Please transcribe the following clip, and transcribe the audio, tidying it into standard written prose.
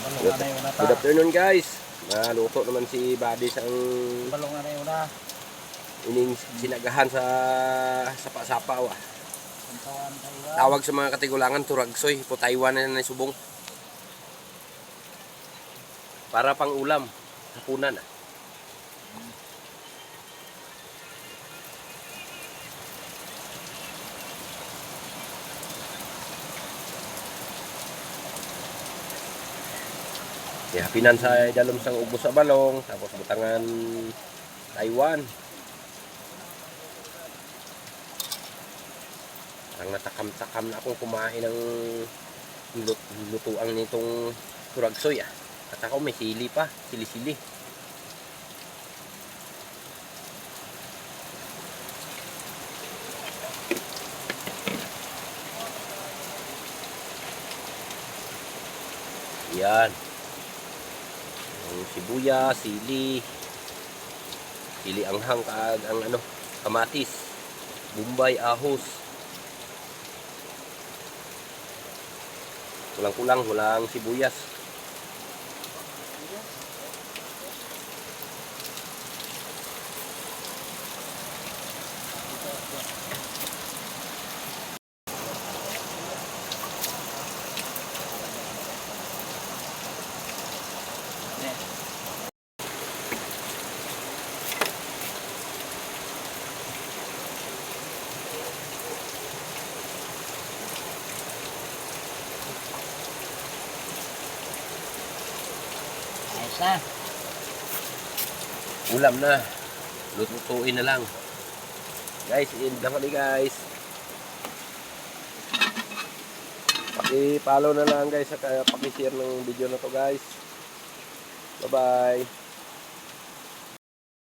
Good afternoon guys. Naluto naman si Buddy sa Balong na yun na. ining sinagahan sa sapa-sapa. Tawag sa mga katigulangan turagsoy, putaywan na subong. Para pang ulam, hapunan. Ya, pinan sa dalom sang ubos sa balong, tapos butangan Taiwan. Ang natakam-takam na akong kumain ng lutuang nitong turagsoy. At ako may sili pa, sili-sili. Yan. Sibuyas, sili anghang, kaag ang kamatis, bumbay, ahos. Kulang-kulang, walang sibuyas. Na. Ulam na. Lutuin na lang. Guys, end lang kami guys. Paki-follow na lang guys, saka paki-share ng video na to guys. Bye-bye.